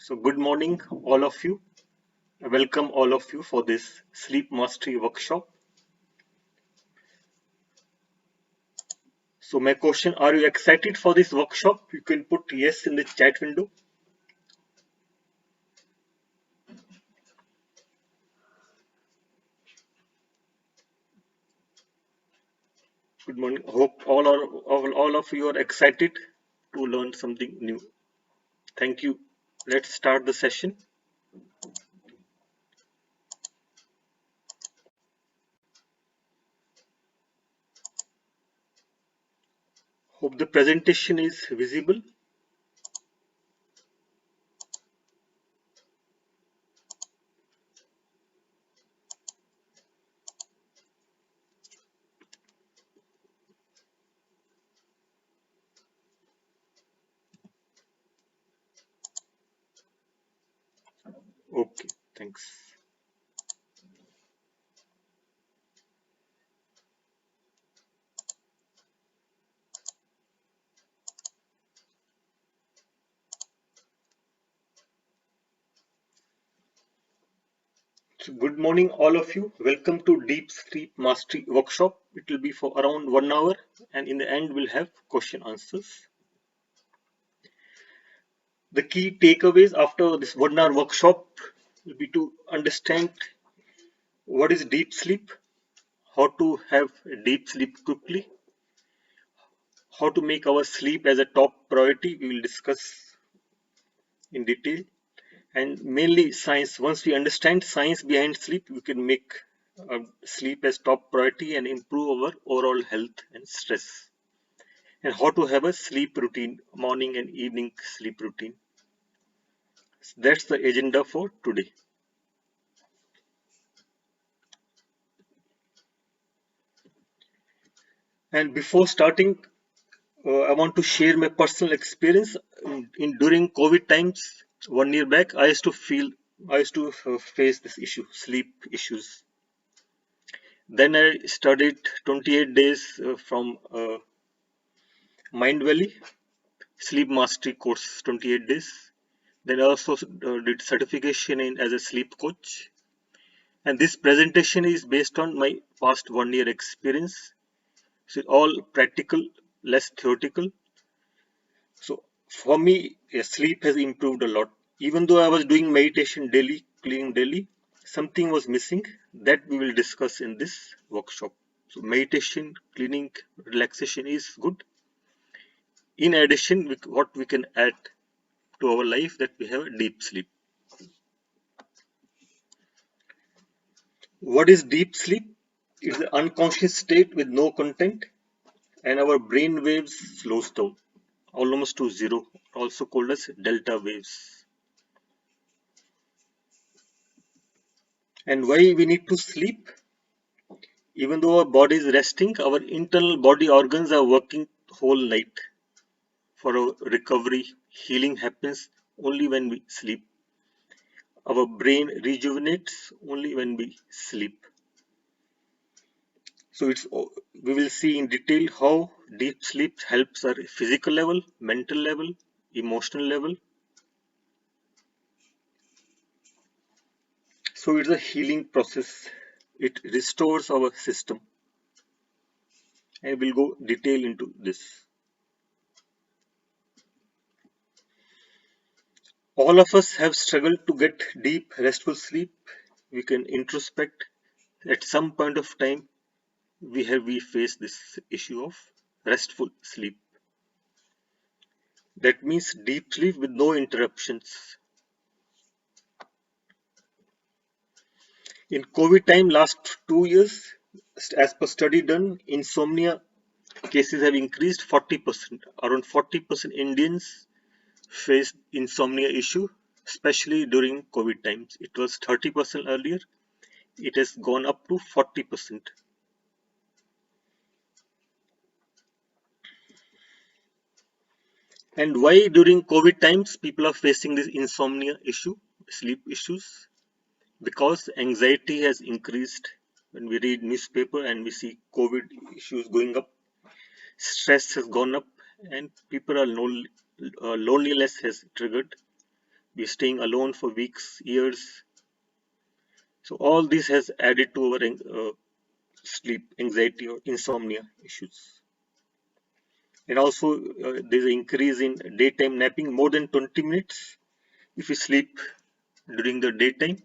So, good morning, all of you. Welcome, all of you, for this sleep mastery workshop. So, my question: are you excited for this workshop? You can put yes in the chat window. Good morning. Hope all of you are excited to learn something new. Thank you. Let's start the session. Hope the presentation is visible. Okay, thanks. So good morning, all of you. Welcome to Deep Sleep Mastery Workshop. It will be for around 1 hour, and in the end, we'll have question answers. The key takeaways after this 1 hour workshop will be to understand what is deep sleep, how to have deep sleep quickly, how to make our sleep as a top priority. We will discuss in detail, and mainly science. Once we understand science behind sleep, we can make sleep as top priority and improve our overall health and stress. And how to have a sleep routine, morning and evening sleep routine. That's the agenda for today. And before starting, I want to share my personal experience in during COVID times. 1 year back, I used to face this issue, sleep issues. Then I studied 28 days from Mind Valley Sleep Mastery course, 28 days. Then I also did certification in as a sleep coach. And this presentation is based on my past 1 year experience. So all practical, less theoretical. So for me, sleep has improved a lot. Even though I was doing meditation daily, cleaning daily, something was missing that we will discuss in this workshop. So meditation, cleaning, relaxation is good. In addition, what we can add to our life that we have a deep sleep. What is deep sleep? It's an unconscious state with no content, and our brain waves slows down almost to zero, also called as delta waves. And why we need to sleep? Even though our body is resting, our internal body organs are working whole night for our recovery. Healing happens only when we sleep. Our brain rejuvenates only when we sleep. So we will see in detail how deep sleep helps our physical level, mental level, emotional level. So it's a healing process. It restores our system, and we'll go detail into this. All of us have struggled to get deep, restful sleep. We can introspect. At some point of time, we face this issue of restful sleep. That means deep sleep with no interruptions. In COVID time, last 2 years, as per study done, insomnia cases have increased 40%. Around 40% Indians face insomnia issue, especially during COVID times. It was 30% earlier. It has gone up to 40%. And why during COVID times people are facing this insomnia issue, sleep issues? Because anxiety has increased. When we read newspaper and we see COVID issues going up, stress has gone up, and people are loneliness has triggered. we're staying alone for weeks, years. So all this has added to our sleep anxiety or insomnia issues. And also there's an increase in daytime napping more than 20 minutes. If we sleep during the daytime,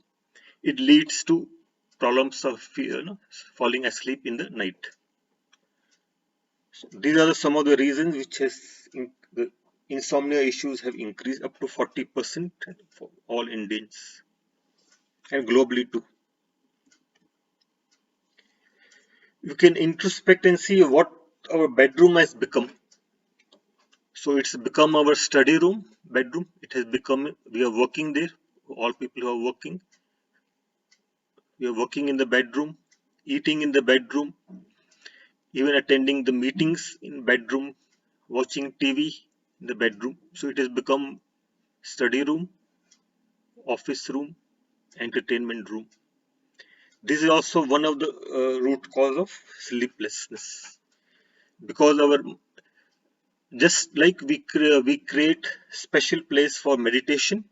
it leads to problems of falling asleep in the night. So these are some of the reasons which the insomnia issues have increased up to 40% for all Indians and globally too. You can introspect and see what our bedroom has become. So it's become our study room, bedroom. It has become, we are working there. All people who are working, we are working in the bedroom, eating in the bedroom, even attending the meetings in bedroom, watching TV in the bedroom. So it has become study room, office room, entertainment room. This is also one of the root cause of sleeplessness, because our, just like we create special place for meditation,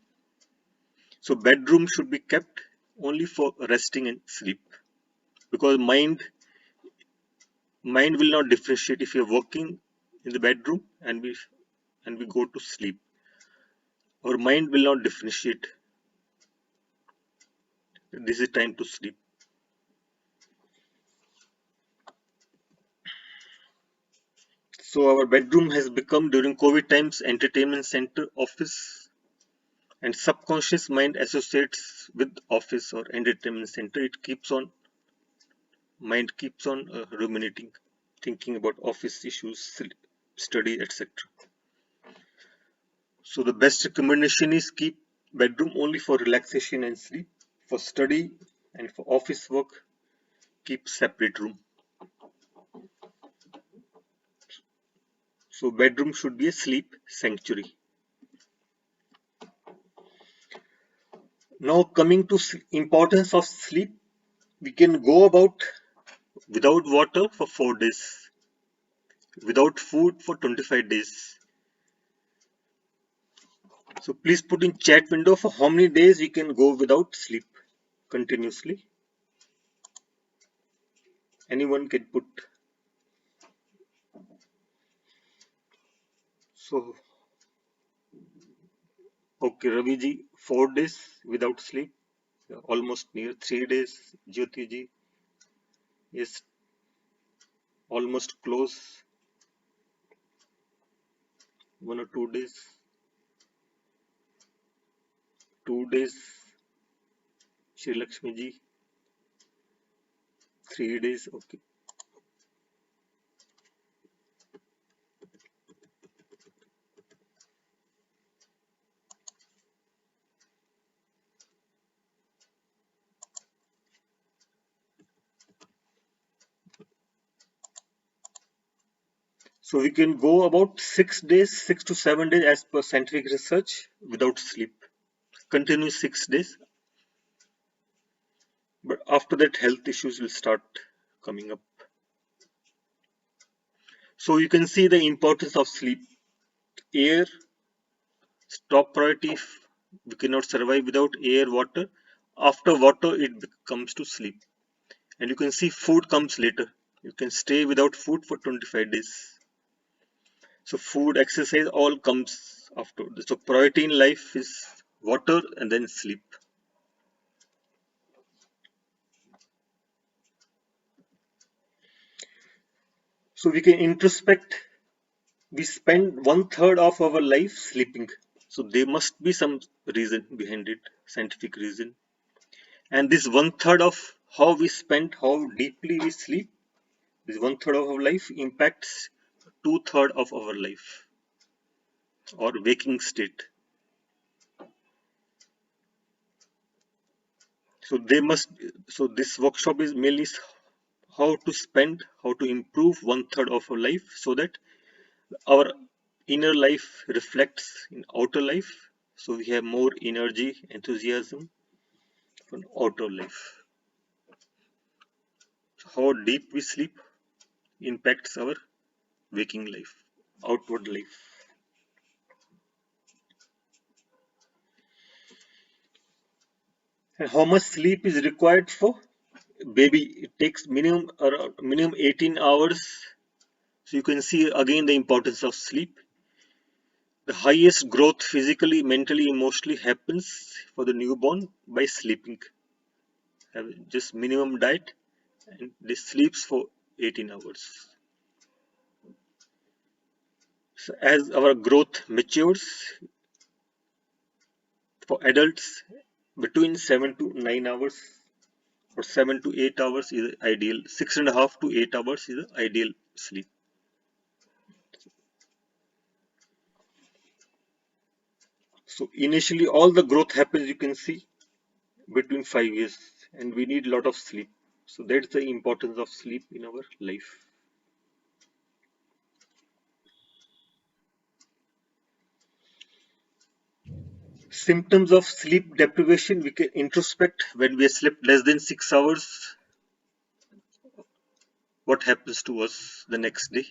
so bedroom should be kept only for resting and sleep, because mind will not differentiate if you're working in the bedroom and we go to sleep. Our mind will not differentiate. This is time to sleep. So our bedroom has become during COVID times entertainment center, office, and subconscious mind associates with office or entertainment center. It keeps on, mind keeps on ruminating, thinking about office issues, study, etc. So the best recommendation is keep bedroom only for relaxation and sleep. For study and for office work, keep separate room. So bedroom should be a sleep sanctuary. Now coming to importance of sleep, we can go about without water for 4 days, without food for 25 days. So please put in chat window for how many days we can go without sleep continuously. Anyone can put. So okay, Ravi ji, 4 days without sleep, almost near 3 days. Jyoti ji is almost close, 1 or 2 days. 2 days. Shri Lakshmi ji, 3 days. Okay. So we can go about 6 days, 6 to 7 days as per scientific research without sleep. Continue 6 days. But after that, health issues will start coming up. So you can see the importance of sleep. Air, top priority. If we cannot survive without air, water. After water, it comes to sleep. And you can see food comes later. You can stay without food for 25 days. So food, exercise, all comes after. So priority in life is water and then sleep. So we can introspect. We spend 1/3 of our life sleeping. So there must be some reason behind it, scientific reason. And this 1/3 of how we spend, how deeply we sleep, this 1/3 of our life impacts 2/3 of our life or waking state. So they must. So this workshop is mainly how to spend, how to improve 1/3 of our life, so that our inner life reflects in outer life. So we have more energy, enthusiasm for outer life. So how deep we sleep impacts our waking life, outward life. And how much sleep is required for baby? It takes minimum 18 hours. So you can see again the importance of sleep. The highest growth physically, mentally, emotionally happens for the newborn by sleeping. Have just minimum diet and they sleeps for 18 hours. So as our growth matures, for adults between 7 to 9 hours or 7 to 8 hours is ideal. 6.5 to 8 hours is the ideal sleep. So initially all the growth happens, you can see, between 5 years, and we need a lot of sleep. So that's the importance of sleep in our life. Symptoms of sleep deprivation, we can introspect. When we slept less than 6 hours, what happens to us the next day?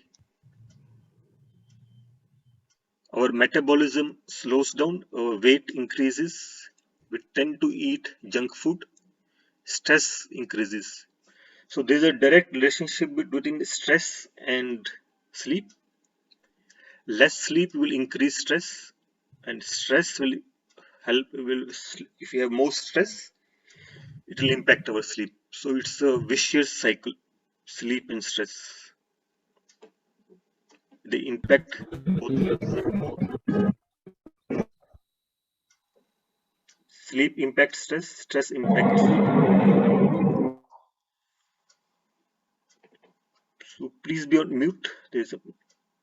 Our metabolism slows down, our weight increases, we tend to eat junk food, stress increases. So there's a direct relationship between stress and sleep. Less sleep will increase stress, and stress will help. If you have more stress, it will impact our sleep. So it's a vicious cycle. Sleep and stress, they impact both. Sleep impacts stress, stress impacts sleep. So please be on mute. There's a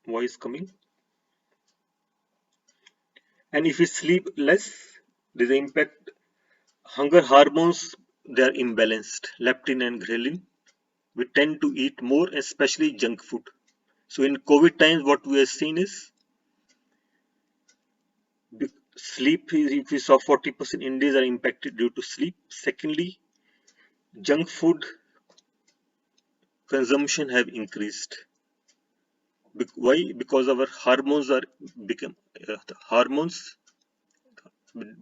voice coming. And if we sleep less, there's an impact. Hunger hormones, they are imbalanced. Leptin and ghrelin. We tend to eat more, especially junk food. So in COVID times, what we have seen is sleep. If we saw 40% Indians are impacted due to sleep. Secondly, junk food consumption have increased. Why? Because our hormones are become the hormones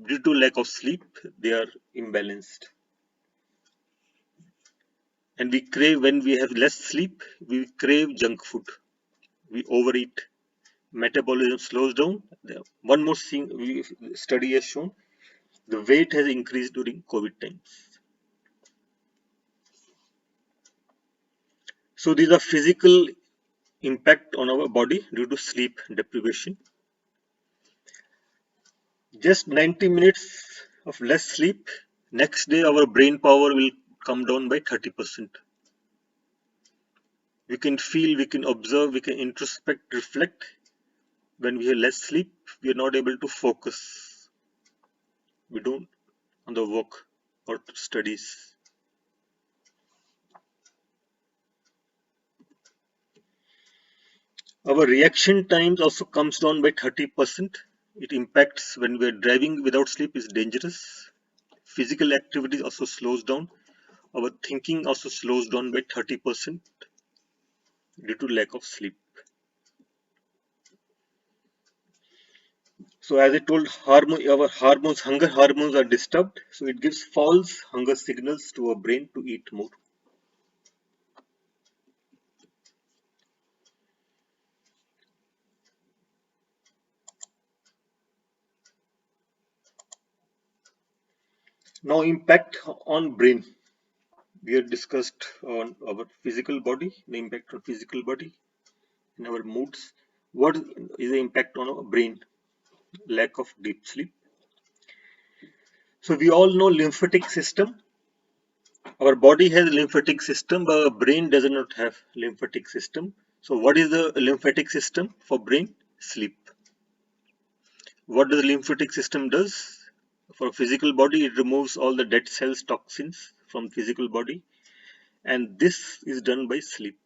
due to lack of sleep, they are imbalanced. And we crave, when we have less sleep, we crave junk food. We overeat. Metabolism slows down. One more thing, study has shown the weight has increased during COVID times. So these are physical impact on our body due to sleep deprivation. Just 90 minutes of less sleep, next day our brain power will come down by 30%. We can feel, we can observe, we can introspect, reflect. When we have less sleep, we are not able to focus. We don't on the work or studies. Our reaction times also comes down by 30%. It impacts when we are driving without sleep is dangerous. Physical activity also slows down. Our thinking also slows down by 30% due to lack of sleep. So as I told, our hormones, hunger hormones are disturbed. So it gives false hunger signals to our brain to eat more. Now impact on brain. We have discussed on our physical body, the impact on physical body, in our moods. What is the impact on our brain? Lack of deep sleep. So we all know lymphatic system. Our body has lymphatic system, but our brain does not have lymphatic system. So what is the lymphatic system for brain? Sleep. What does the lymphatic system does? For physical body, it removes all the dead cells, toxins from physical body, and this is done by sleep.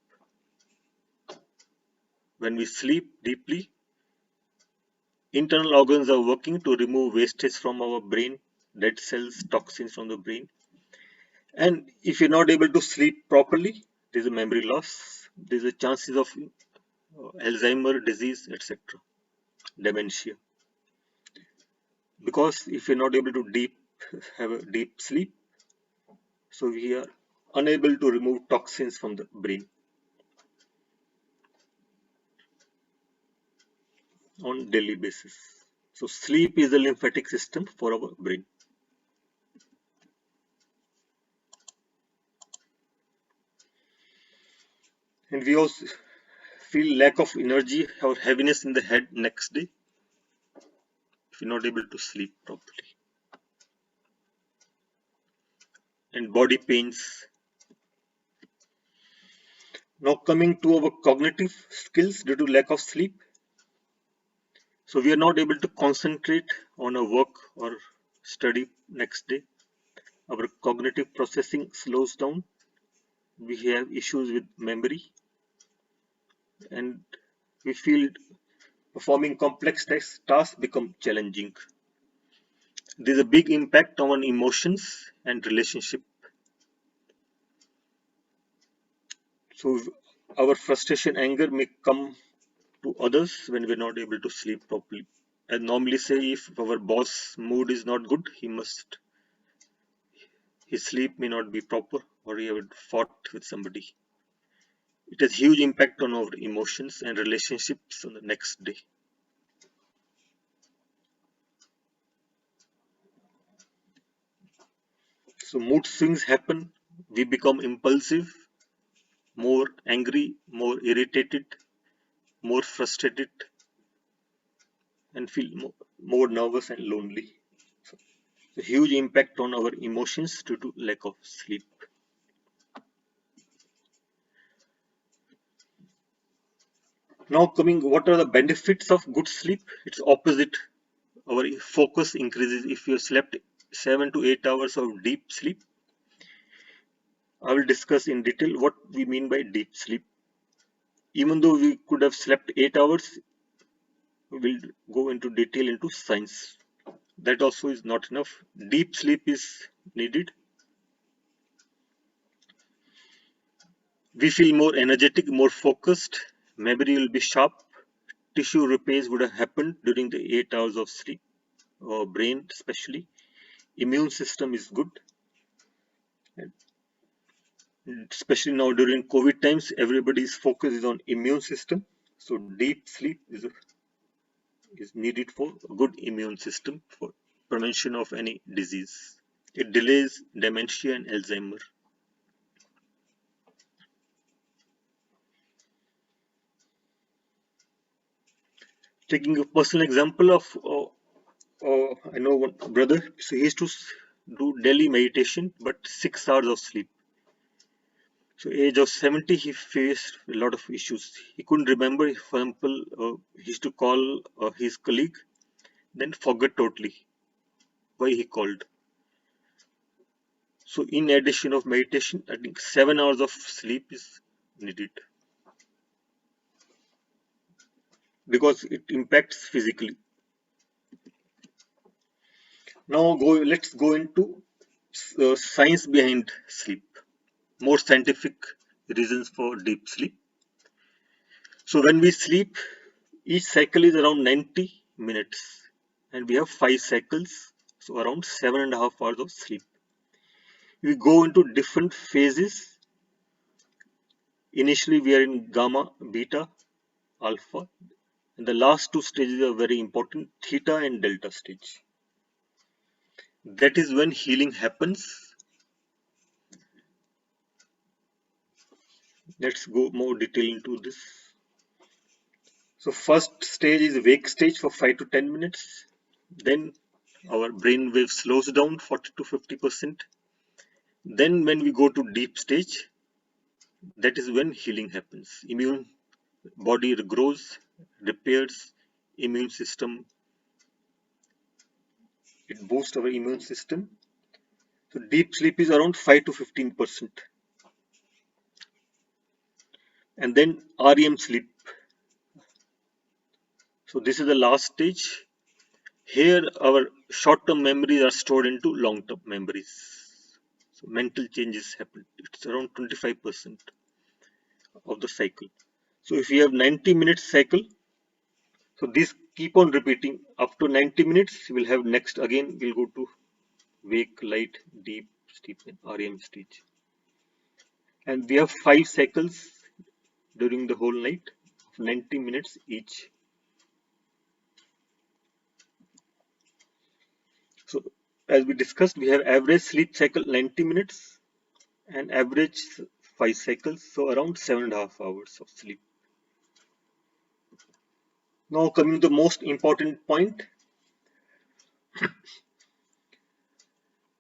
When we sleep deeply, internal organs are working to remove wastage from our brain, dead cells, toxins from the brain. And if you're not able to sleep properly, there's a memory loss, there's a chances of Alzheimer disease, etc., dementia. Because if you're not able to have a deep sleep, so we are unable to remove toxins from the brain on daily basis. So sleep is the lymphatic system for our brain. And we also feel lack of energy or heaviness in the head next day if you're not able to sleep properly. And body pains. Now coming to our cognitive skills due to lack of sleep. So we are not able to concentrate on our work or study next day. Our cognitive processing slows down. We have issues with memory, and we feel performing complex tasks become challenging. There's a big impact on emotions and relationship. So our frustration, anger may come to others when we're not able to sleep properly. I normally say if our boss mood is not good, his sleep may not be proper, or he have fought with somebody. It has huge impact on our emotions and relationships on the next day. So mood swings happen. We become impulsive, more angry, more irritated, more frustrated, and feel more nervous and lonely. So, a huge impact on our emotions due to lack of sleep. Now coming, what are the benefits of good sleep? It's opposite. Our focus increases if you slept 7 to 8 hours of deep sleep. I will discuss in detail what we mean by deep sleep. Even though we could have slept 8 hours, we will go into detail into science. That also is not enough. Deep sleep is needed. We feel more energetic, more focused, memory will be sharp, tissue repairs would have happened during the 8 hours of sleep, or brain especially. Immune system is good. And especially now during COVID times, everybody's focus is on immune system. So deep sleep is needed for a good immune system for prevention of any disease. It delays dementia and Alzheimer. Taking a personal example of, I know one brother, so he used to do daily meditation, but 6 hours of sleep. So age of 70, he faced a lot of issues. He couldn't remember, for example, he used to call his colleague, then forget totally why he called. So in addition of meditation, I think 7 hours of sleep is needed because it impacts physically. Now let's go into science behind sleep, more scientific reasons for deep sleep. So when we sleep, each cycle is around 90 minutes, and we have 5 cycles, so around 7.5 hours of sleep. We go into different phases. Initially, we are in gamma, beta, alpha, and the last two stages are very important, theta and delta stage. That is when healing happens. Let's go more detail into this. So first stage is wake stage for 5 to 10 minutes. Then our brain wave slows down 40 to 50%. Then when we go to deep stage, that is when healing happens. Immune body grows, repairs, immune system, it boosts our immune system. So deep sleep is around 5 to 15%. And then REM sleep. So this is the last stage. Here our short-term memories are stored into long-term memories. So mental changes happen. It's around 25% of the cycle. So if you have 90 minutes cycle, so this keep on repeating. After 90 minutes, we'll have next again. We'll go to wake, light, deep sleep, and REM stage. And we have 5 cycles during the whole night, 90 minutes each. So as we discussed, we have average sleep cycle 90 minutes and average 5 cycles, so around 7.5 hours of sleep. Now coming to the most important point,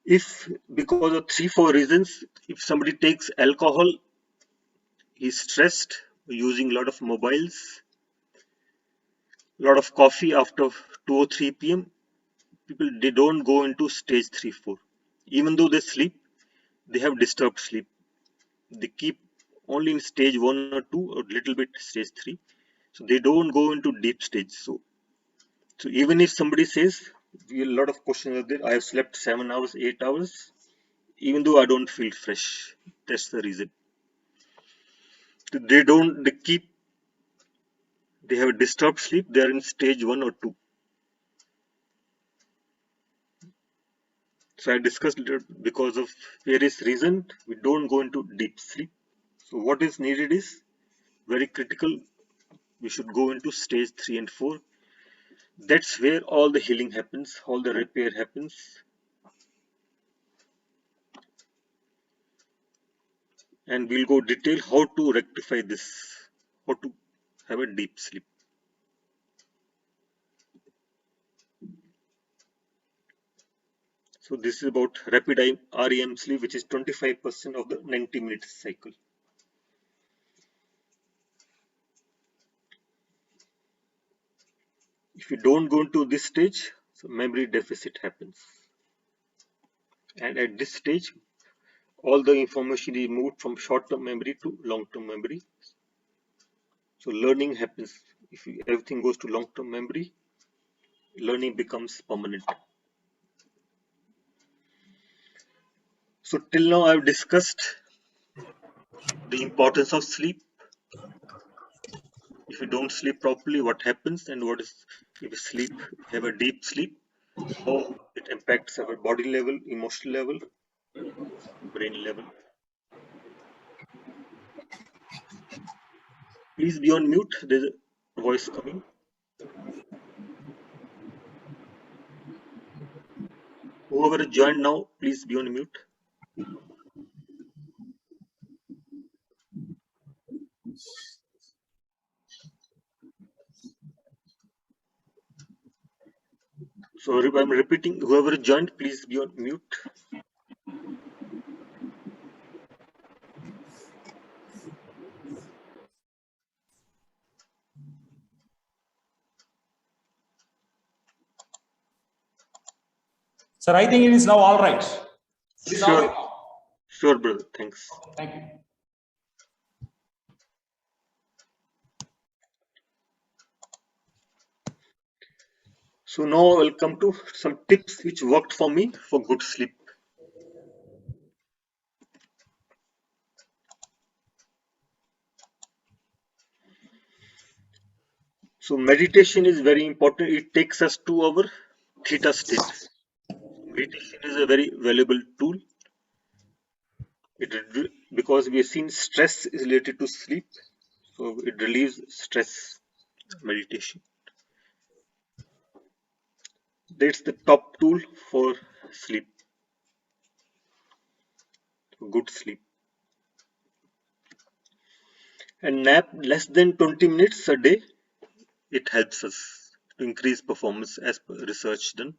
if because of 3-4 reasons, if somebody takes alcohol, he's stressed, using a lot of mobiles, a lot of coffee after 2 or 3 p.m., people they don't go into stage 3-4. Even though they sleep, they have disturbed sleep. They keep only in stage 1 or 2 or little bit stage 3. So they don't go into deep stage. So even if somebody says, a lot of questions are there, I have slept 7 hours, 8 hours, even though I don't feel fresh. That's the reason. They have a disturbed sleep, they are in stage 1 or 2. So I discussed it because of various reasons, we don't go into deep sleep. So what is needed is very critical. We should go into stage 3 and 4. That's where all the healing happens, all the repair happens. And we'll go detail how to rectify this, how to have a deep sleep. So this is about rapid REM sleep, which is 25% of the 90-minute cycle. If you don't go into this stage, so memory deficit happens. And at this stage, all the information is moved from short-term memory to long-term memory. So learning happens. If everything goes to long-term memory, learning becomes permanent. So till now I've discussed the importance of sleep. If you don't sleep properly, what happens, and what is if you have a deep sleep, how it impacts our body level, emotional level, brain level. Please be on mute. There's a voice coming. Whoever joined now, please be on mute. So I'm repeating, whoever joined, please be on mute. Sir, I think it is now all right. It is all right. Sure, brother. Thanks. Thank you. So now I'll come to some tips which worked for me for good sleep. So meditation is very important. It takes us to our theta state. Meditation is a very valuable tool. Because we have seen stress is related to sleep, so it relieves stress. Meditation. That's the top tool for sleep. Good sleep. And nap less than 20 minutes a day. It helps us to increase performance as per research done.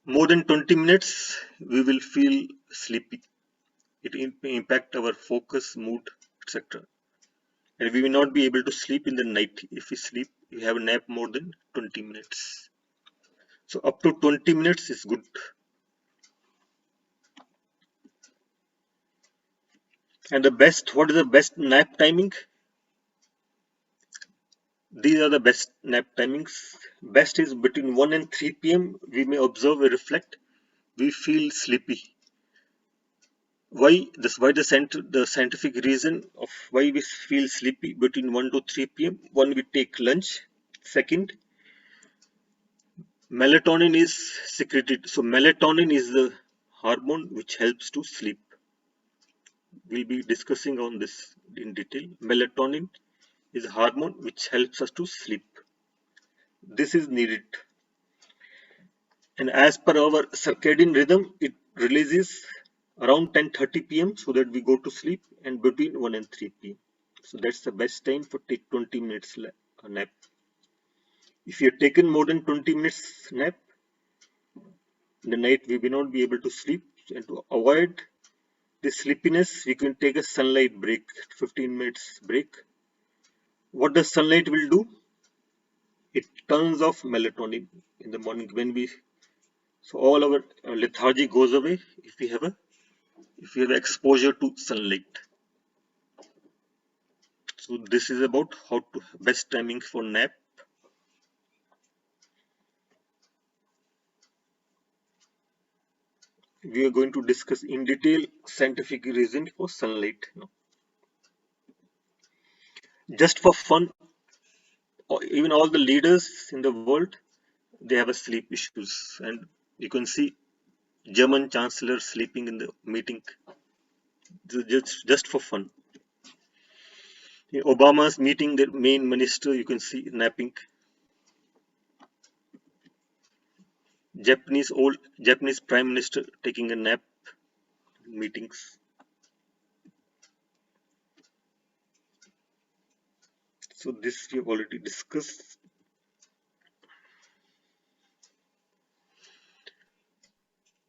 More than 20 minutes, we will feel sleepy. It impact our focus, mood, etc. And we will not be able to sleep in the night. If we have a nap more than 20 minutes. So up to 20 minutes is good. And what is the best nap timing? These are the best nap timings. Best is between 1 and 3 p.m. We may observe and reflect. We feel sleepy. Why the scientific reason of why we feel sleepy between 1 to 3 p.m. One, we take lunch. Second, melatonin is secreted. So melatonin is the hormone which helps to sleep. We'll be discussing on this in detail. Melatonin is a hormone which helps us to sleep. This is needed. And as per our circadian rhythm, it releases around 10:30 p.m. so that we go to sleep, and between 1 and 3 p.m. So that's the best time for take 20 minutes nap. If you have taken more than 20 minutes nap in the night, we will not be able to sleep. And to avoid this sleepiness, we can take a sunlight break, 15 minutes break. What the sunlight will do? It turns off melatonin in the morning when we, so all our lethargy goes away if we have exposure to sunlight. So this is about how to best timing for nap. We are going to discuss in detail scientific reason for sunlight. Just for fun, even all the leaders in the world, they have a sleep issues, and you can see German chancellor sleeping in the meeting. Just for fun. Obama's meeting the main minister, you can see napping. Japanese prime minister taking a nap in meetings. So this we have already discussed.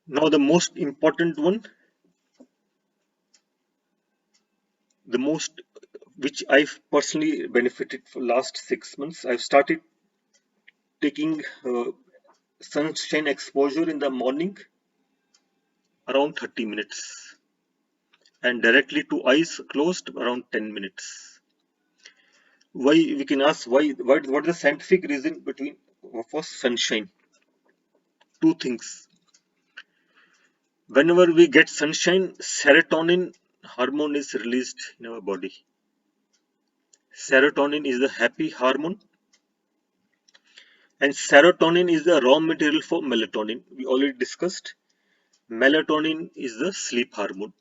Now the most important one, the most which I've personally benefited for last 6 months. I've started taking sunshine exposure in the morning around 30 minutes and directly to eyes closed around 10 minutes. Why, we can ask what is the scientific reason between for sunshine? Two things. Whenever we get sunshine, serotonin hormone is released in our body. Serotonin is the happy hormone, and serotonin is the raw material for melatonin. We already discussed. Melatonin is the sleep hormone,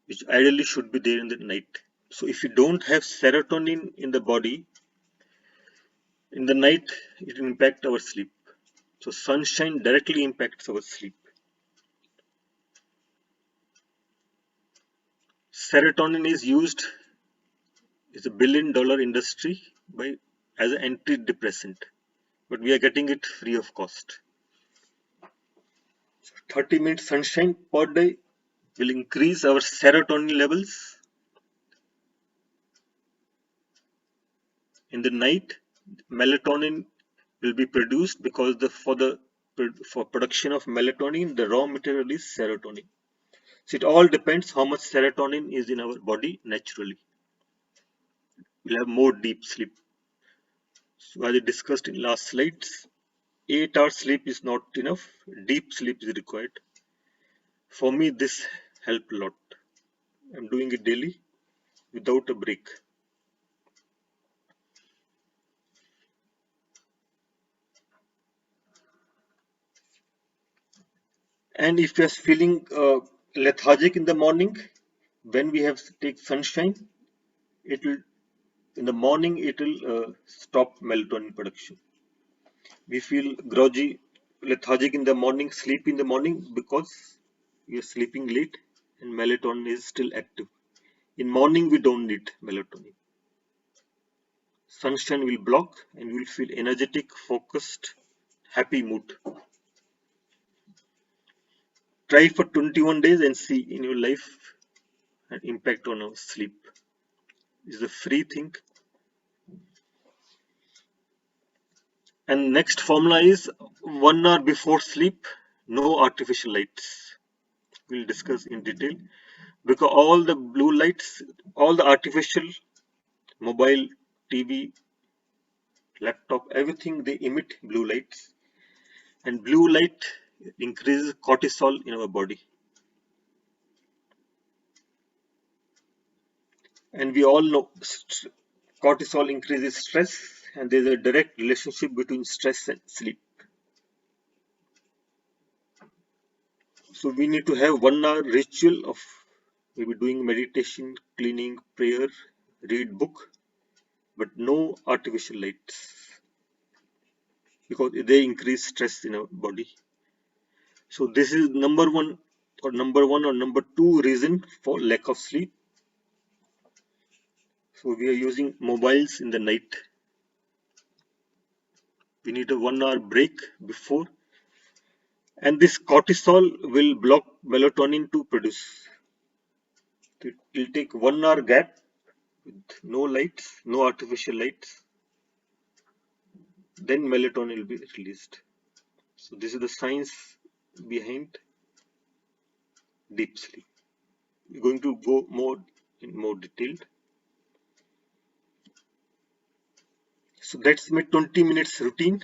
which ideally should be there in the night. So if you don't have serotonin in the body, in the night, it will impact our sleep. So sunshine directly impacts our sleep. Serotonin is used, it's a $1 billion industry by as an antidepressant, but we are getting it free of cost. 30 minutes sunshine per day will increase our serotonin levels. In the night, melatonin will be produced because for production of melatonin, the raw material is serotonin. So it all depends how much serotonin is in our body naturally. We'll have more deep sleep. So as I discussed in last slides, 8 hours sleep is not enough. Deep sleep is required. For me, this helped a lot. I'm doing it daily without a break. And if you're feeling lethargic in the morning, when we have to take sunshine, it will in the morning it will stop melatonin production. We feel groggy, lethargic in the morning, sleep in the morning because we are sleeping late and melatonin is still active. In morning we don't need melatonin. Sunshine will block and you will feel energetic, focused, happy mood. Try for 21 days and see in your life an impact on our sleep. It's a free thing. And next formula is 1 hour before sleep, no artificial lights. We'll discuss in detail because all the blue lights, all the artificial mobile, TV, laptop, everything they emit blue lights, and blue light increases cortisol in our body. And we all know cortisol increases stress, and there's a direct relationship between stress and sleep. So we need to have 1 hour ritual of maybe doing meditation, cleaning, prayer, read book, but no artificial lights because they increase stress in our body. So this is number one or number two reason for lack of sleep. So we are using mobiles in the night. We need a 1 hour break before, and this cortisol will block melatonin to produce. It will take 1 hour gap with no lights, no artificial lights, then melatonin will be released. So this is the science behind deep sleep. We're going to go more detailed. So that's my 20 minutes routine.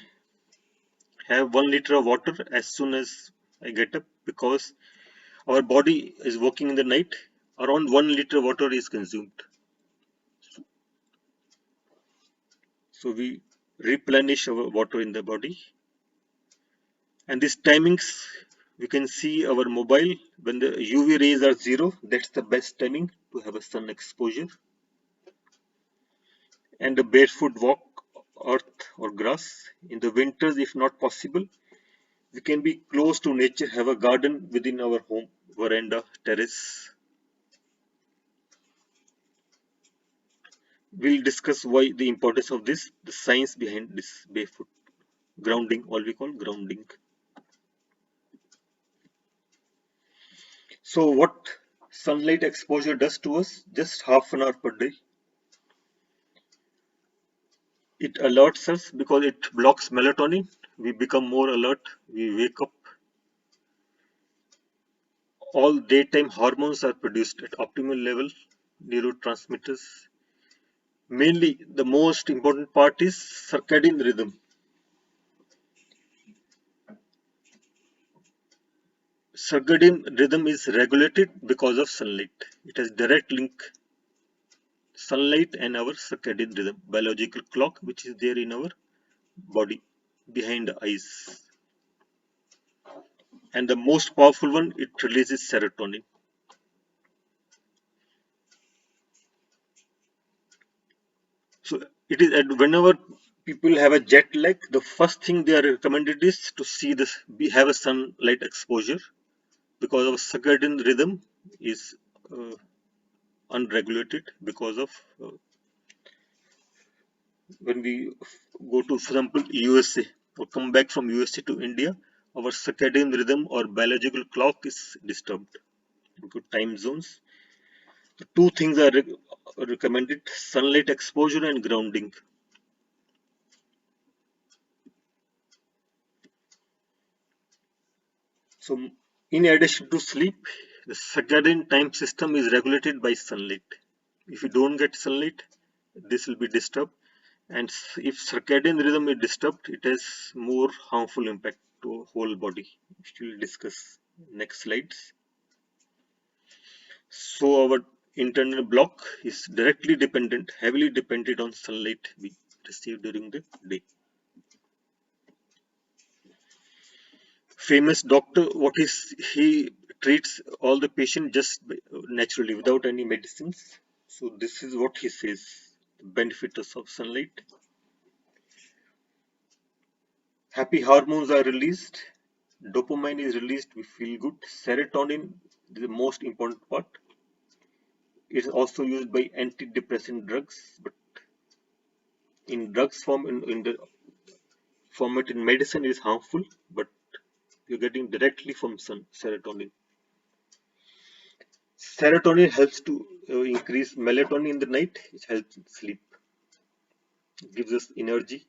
Have 1 liter of water as soon as I get up because our body is working in the night. Around 1 liter water is consumed. So we replenish our water in the body. And these timings, we can see our mobile when the UV rays are 0. That's the best timing to have a sun exposure. And a barefoot walk, earth or grass. In the winters, if not possible, we can be close to nature, have a garden within our home, veranda, terrace. We'll discuss why the importance of this, the science behind this barefoot grounding, all we call grounding. So what sunlight exposure does to us, just half an hour per day. It alerts us because it blocks melatonin. We become more alert. We wake up. All daytime hormones are produced at optimal level, neurotransmitters. Mainly, the most important part is circadian rhythm. Circadian rhythm is regulated because of sunlight. It has direct link sunlight and our circadian rhythm, biological clock which is there in our body behind the eyes. And the most powerful one, it releases serotonin. So it is whenever people have a jet lag, the first thing they are recommended is to see this, have a sunlight exposure because our circadian rhythm is uh, unregulated because of when we go to, for example, USA or come back from USA to India, our circadian rhythm or biological clock is disturbed due to time zones. The two things are recommended: sunlight exposure and grounding. So, in addition to sleep, the circadian time system is regulated by sunlight. If you don't get sunlight, this will be disturbed. And if circadian rhythm is disturbed, it has more harmful impact to whole body, which we'll discuss next slides. So our internal block is directly dependent, heavily dependent on sunlight we receive during the day. Famous doctor, what is he treats all the patient just naturally without any medicines. So this is what he says: the benefits of sunlight. Happy hormones are released. Dopamine is released. We feel good. Serotonin is the most important part. It is also used by antidepressant drugs, but in drugs form in the format in medicine is harmful, but you're getting directly from sun, serotonin. Serotonin helps to increase melatonin in the night. It helps sleep. It gives us energy.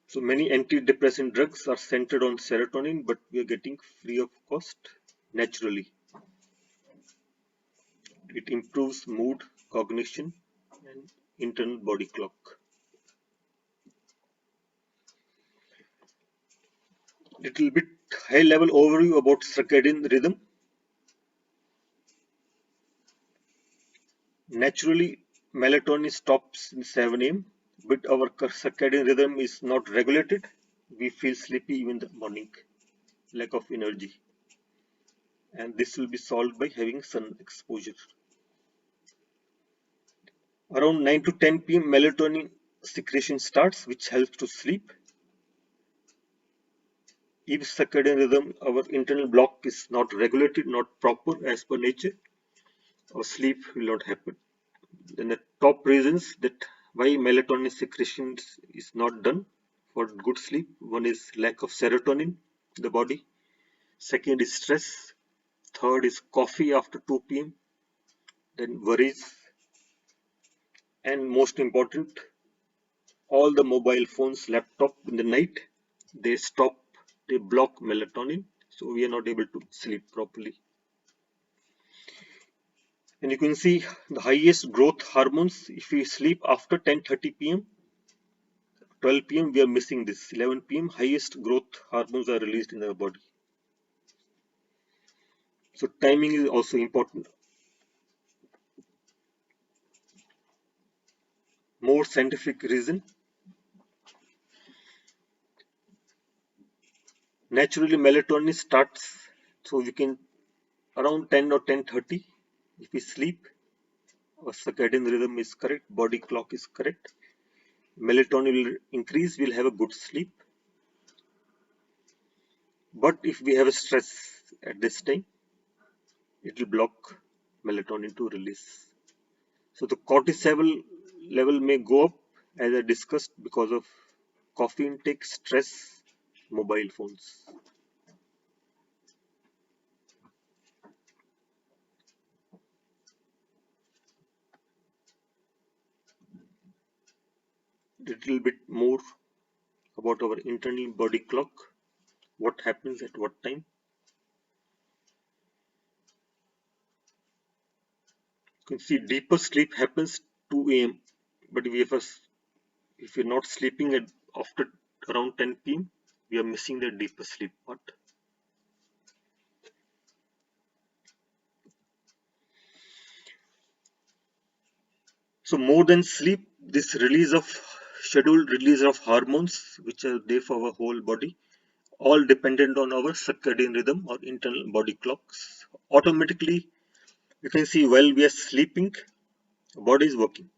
So many antidepressant drugs are centered on serotonin, but we are getting free of cost naturally. It improves mood, cognition, and internal body clock. Little bit high level overview about circadian rhythm. Naturally, melatonin stops in 7 a.m., but our circadian rhythm is not regulated. We feel sleepy even in the morning, lack of energy. And this will be solved by having sun exposure. Around 9 to 10 p.m. melatonin secretion starts, which helps to sleep. If circadian rhythm, our internal clock is not regulated, not proper as per nature, our sleep will not happen. Then the top reasons that why melatonin secretion is not done for good sleep. One is lack of serotonin in the body. Second is stress. Third is coffee after 2 p.m. Then worries. And most important, all the mobile phones, laptop in the night, they block melatonin. So we are not able to sleep properly. And you can see the highest growth hormones if we sleep after 10:30 p.m. 12 p.m. we are missing this. 11 p.m. highest growth hormones are released in our body. So timing is also important. More scientific reason. Naturally melatonin starts, so we can around 10 or 10:30 if we sleep, our circadian rhythm is correct, body clock is correct, melatonin will increase, we'll have a good sleep. But if we have a stress at this time, it will block melatonin to release. So the cortisol level may go up, as I discussed, because of coffee intake, stress, mobile phones. A little bit more about our internal body clock, what happens at what time. You can see deeper sleep happens 2 a.m. But if you're not sleeping at after around 10 p.m., we are missing the deeper sleep part. So more than sleep, this scheduled release of hormones, which are there for our whole body, all dependent on our circadian rhythm or internal body clocks. Automatically, you can see while we are sleeping, body is working.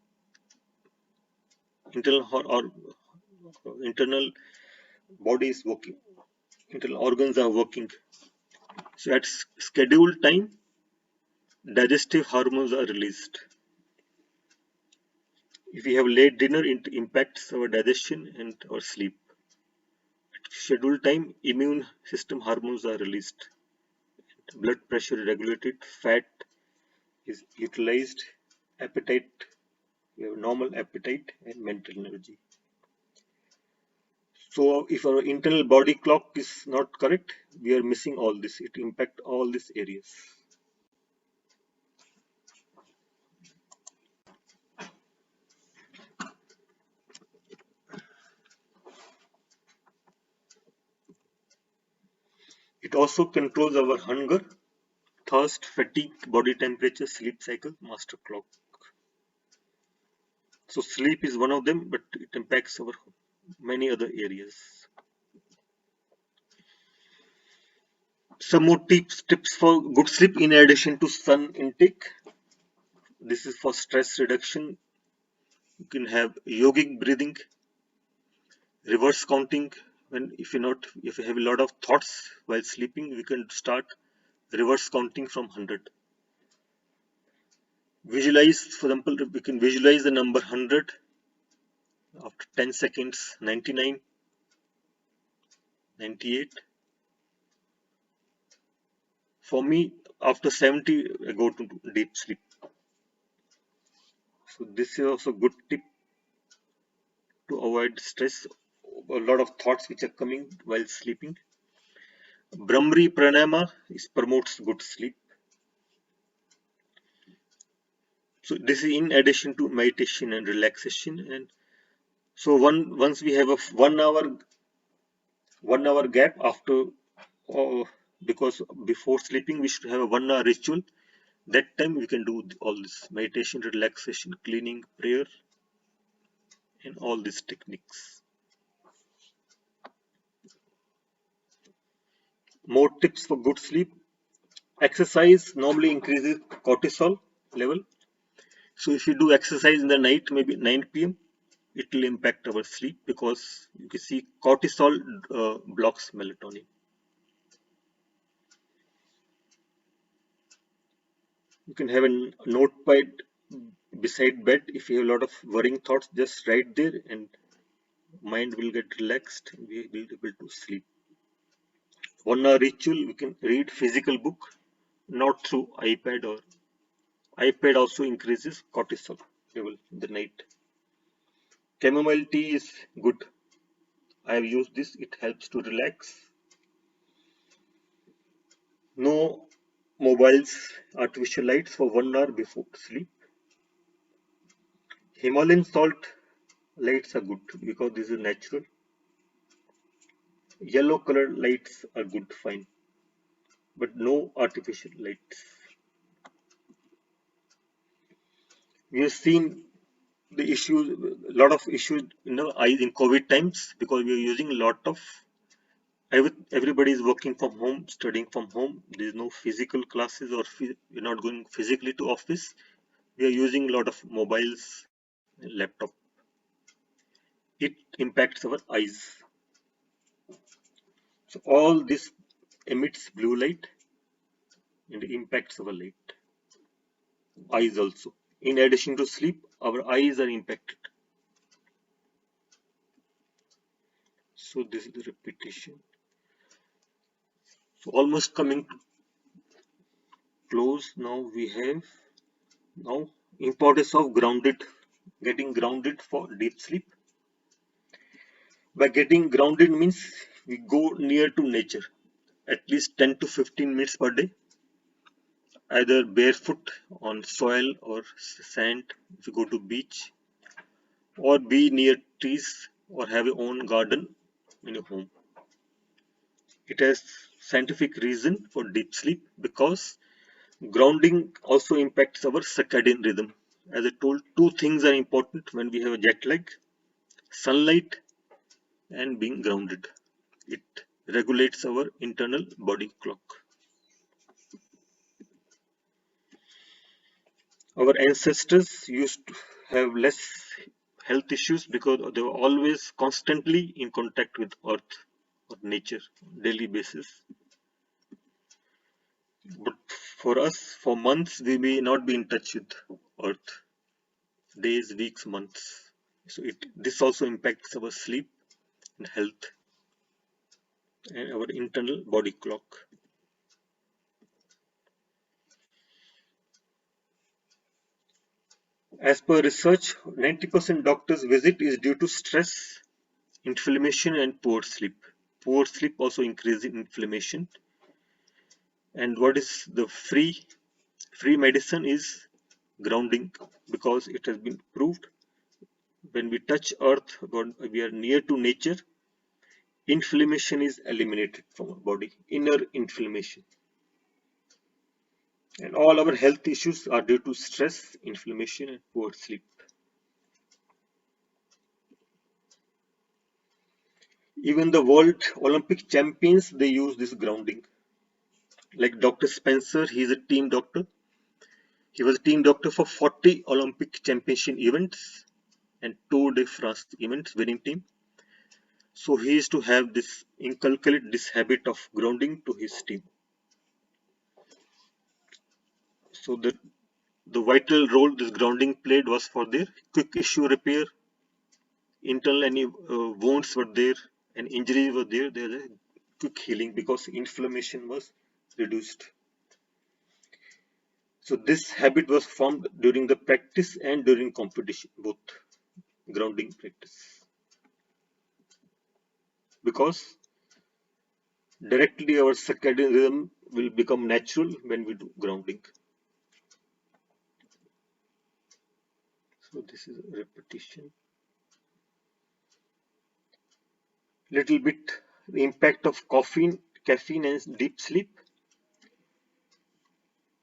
Internal body is working. Internal organs are working. So at scheduled time, digestive hormones are released. If we have late dinner, it impacts our digestion and our sleep. At scheduled time, immune system hormones are released. Blood pressure is regulated, fat is utilized, appetite, we have normal appetite and mental energy. So if our internal body clock is not correct, we are missing all this. It impacts all these areas. It also controls our hunger, thirst, fatigue, body temperature, sleep cycle, master clock. So sleep is one of them, but it impacts our many other areas. Some more tips for good sleep in addition to sun intake. This is for stress reduction. You can have yogic breathing, reverse counting. If you have a lot of thoughts while sleeping, we can start reverse counting from 100. Visualize, for example, we can visualize the number 100 after 10 seconds, 99, 98. For me, after 70, I go to deep sleep. So this is also a good tip to avoid stress, a lot of thoughts which are coming while sleeping. Brahmari Pranayama promotes good sleep. So this is in addition to meditation and relaxation. And so once we have a 1 hour gap after, because before sleeping we should have a 1 hour ritual That time we can do all this meditation, relaxation, cleaning, prayer, and all these techniques. More tips for good sleep. Exercise normally increases cortisol level. So if you do exercise in the night, maybe 9 p.m., it will impact our sleep because you can see cortisol blocks melatonin. You can have a notepad beside bed. If you have a lot of worrying thoughts, just write there and mind will get relaxed and we will be able to sleep. 1 hour ritual, we can read physical book, not through iPad or iPad also increases cortisol level in the night. Chamomile tea is good. I have used this, it helps to relax. No mobiles, artificial lights for 1 hour before sleep. Himalayan salt lights are good because this is natural. Yellow colored lights are good, fine, but no artificial lights. We have seen the issues, a lot of issues, in COVID times because we are using a lot of. Everybody is working from home, studying from home. There is no physical classes or we're not going physically to office. We are using a lot of mobiles, laptop. It impacts our eyes. So all this emits blue light and impacts our light. Eyes also. In addition to sleep, our eyes are impacted. So this is the repetition. So almost coming to close. Now we have importance of getting grounded for deep sleep. By getting grounded means we go near to nature, at least 10 to 15 minutes per day, either barefoot on soil or sand if you go to beach, or be near trees or have your own garden in your home. It has scientific reason for deep sleep because grounding also impacts our circadian rhythm. As I told, two things are important when we have a jet lag: sunlight and being grounded. It regulates our internal body clock. Our ancestors used to have less health issues because they were always constantly in contact with earth or nature on daily basis. But for us, for months, we may not be in touch with earth. Days, weeks, months. So this also impacts our sleep and health and our internal body clock. As per research, 90% doctors visit is due to stress, inflammation and poor sleep. Poor sleep also increases inflammation. And what is the free medicine is grounding, because it has been proved when we touch earth, when we are near to nature, inflammation is eliminated from our body, inner inflammation. And all our health issues are due to stress, inflammation and poor sleep. Even the world Olympic champions, they use this grounding. Like Dr. Spencer, he is a team doctor. He was a team doctor for 40 Olympic championship events and Tour de France events, winning team. So he is to have this, inculcate this habit of grounding to his team. So the vital role this grounding played was for their quick issue repair, internal any wounds were there and injuries were there, there's a quick healing because inflammation was reduced. So this habit was formed during the practice and during competition, both grounding practice. Because directly our circadian rhythm will become natural when we do grounding. So this is a repetition. Little bit the impact of caffeine and deep sleep.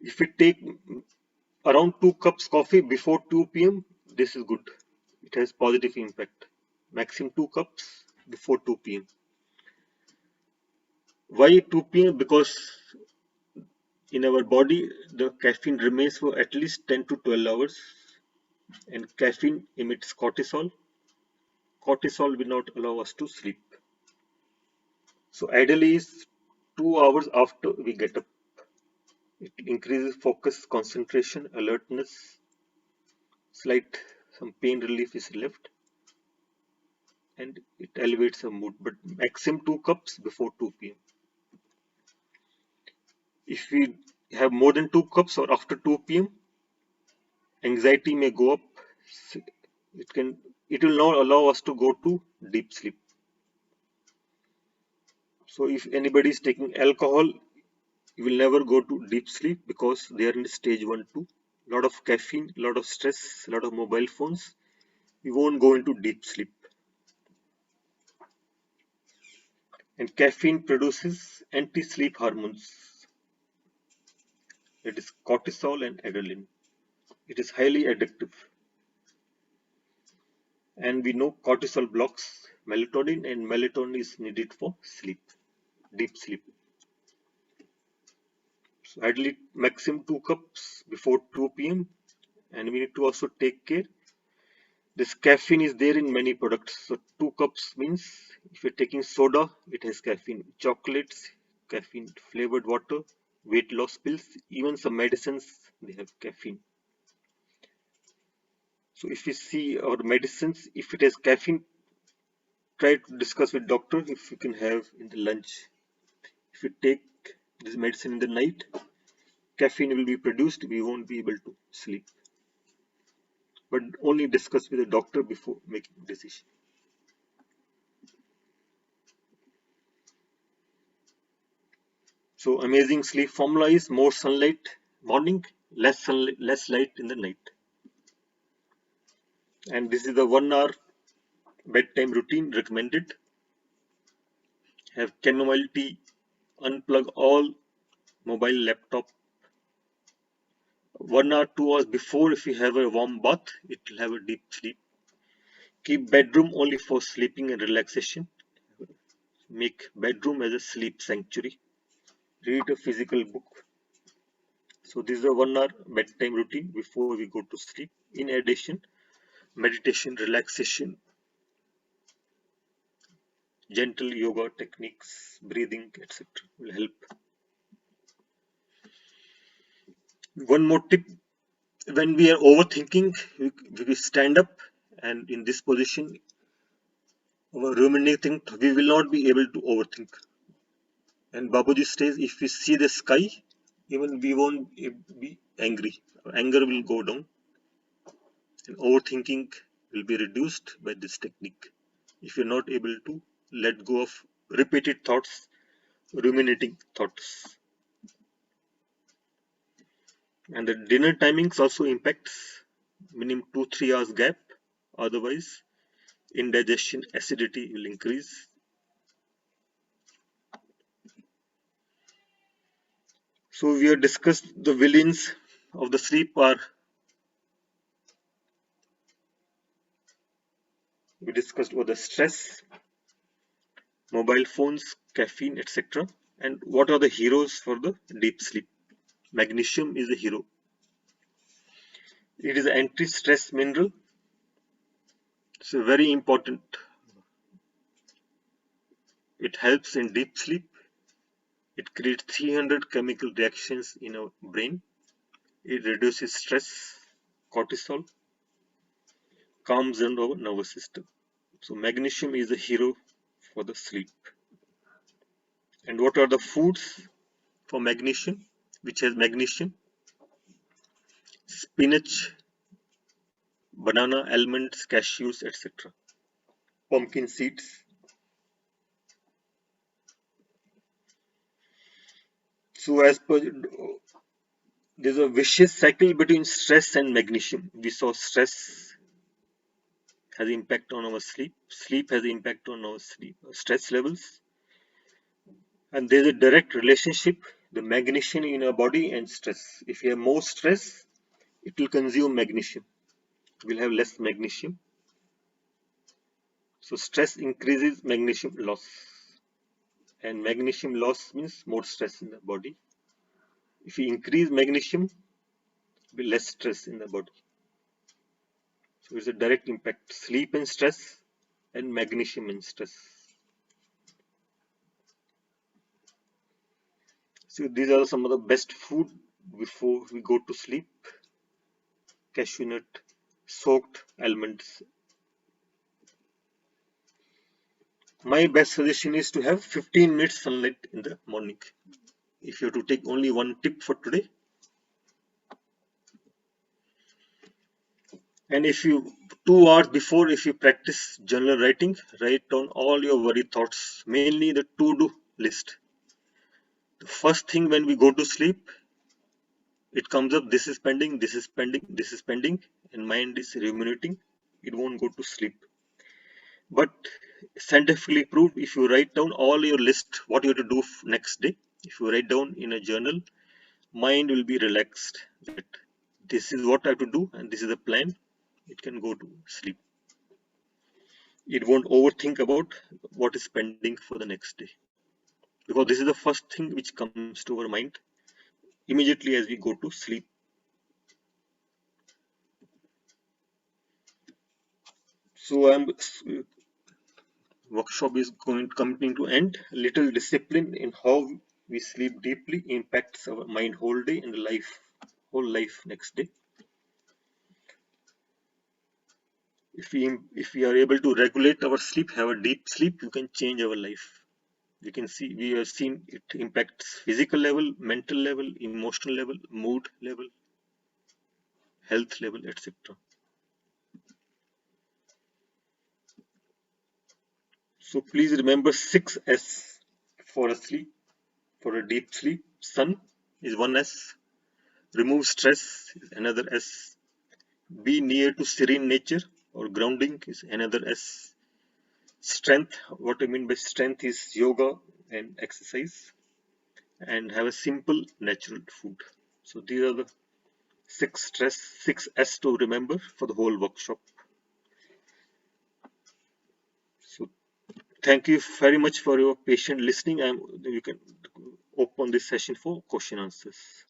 If we take around 2 cups coffee before 2 p.m., this is good. It has positive impact. Maximum 2 cups before 2 p.m. Why 2 p.m.? Because in our body, the caffeine remains for at least 10 to 12 hours, and caffeine emits cortisol. Cortisol will not allow us to sleep. So ideally is 2 hours after we get up. It increases focus, concentration, alertness, slight some pain relief is left, and it elevates the mood. But maximum 2 cups before 2 p.m. If we have more than 2 cups or after 2 p.m., anxiety may go up. It will not allow us to go to deep sleep. So if anybody is taking alcohol, you will never go to deep sleep because they are in stage 1, 2. Lot of caffeine, lot of stress, lot of mobile phones. You won't go into deep sleep. And caffeine produces anti-sleep hormones. It is cortisol and adrenaline. It is highly addictive. And we know cortisol blocks melatonin, and melatonin is needed for sleep, deep sleep. So ideally maximum 2 cups before 2 p.m. And we need to also take care. This caffeine is there in many products. So 2 cups means if you're taking soda, it has caffeine. Chocolates, caffeine. Flavored water, weight loss pills, even some medicines, they have caffeine. So if you see our medicines, if it has caffeine, try to discuss with doctor if you can have in the lunch. If you take this medicine in the night, caffeine will be produced, we won't be able to sleep. But only discuss with the doctor before making decision. So amazing sleep formula is more sunlight morning, less sunlight, less light in the night. And this is the 1 hour bedtime routine recommended. Have chamomile tea, unplug all mobile, laptop. 1 hour, 2 hours before, if you have a warm bath, it will have a deep sleep. Keep bedroom only for sleeping and relaxation. Make bedroom as a sleep sanctuary. Read a physical book. So this is a 1 hour bedtime routine before we go to sleep. In addition, meditation, relaxation, gentle yoga techniques, breathing, etc. will help. One more tip, when we are overthinking, we stand up, and in this position, our ruminating, we will not be able to overthink. And Babaji says, if we see the sky, even we won't be angry. Our anger will go down, and overthinking will be reduced by this technique. If you're not able to let go of repeated thoughts, ruminating thoughts. And the dinner timings also impacts minimum 2-3 hours gap. Otherwise, indigestion, acidity will increase. So we have discussed the villains of the sleep are, we discussed about the stress, mobile phones, caffeine, etc. And what are the heroes for the deep sleep? Magnesium is a hero. It is an anti-stress mineral. So very important. It helps in deep sleep. It creates 300 chemical reactions in our brain. It reduces stress, cortisol, calms down our nervous system. So magnesium is a hero for the sleep. And what are the foods for magnesium, which has magnesium? Spinach, banana, almonds, cashews, etc. Pumpkin seeds. So as per, there's a vicious cycle between stress and magnesium. We saw stress has impact on our sleep. Sleep has impact on our sleep stress levels. And there's a direct relationship the magnesium in our body and stress. If you have more stress, it will consume magnesium. We'll have less magnesium. So stress increases magnesium loss. And magnesium loss means more stress in the body. If you increase magnesium, there will be less stress in the body. So it's a direct impact. Sleep and stress and magnesium and stress. So these are some of the best food before we go to sleep. Cashew nut, soaked almonds. My best suggestion is to have 15 minutes sunlight in the morning. If you have to take only one tip for today, and if you 2 hours before, if you practice journal writing, write down all your worry thoughts, mainly the to-do list. The first thing when we go to sleep, it comes up, this is pending, this is pending, this is pending, and mind is ruminating. It won't go to sleep. But scientifically proved, if you write down all your list, what you have to do next day, if you write down in a journal, mind will be relaxed that this is what I have to do and this is the plan. It can go to sleep. It won't overthink about what is pending for the next day, because this is the first thing which comes to our mind immediately as we go to sleep. So workshop is coming to end. Little discipline in how we sleep deeply impacts our mind whole day and whole life next day. If we are able to regulate our sleep, have a deep sleep, you can change our life. We have seen it impacts physical level, mental level, emotional level, mood level, health level, etc. So please remember 6S for a sleep, for a deep sleep. Sun is one S. Remove stress is another S. Be near to serene nature or grounding is another S. Strength, what I mean by strength is yoga and exercise. And have a simple natural food. So these are the 6S to remember for the whole workshop. So thank you very much for your patient listening. We can open this session for question answers.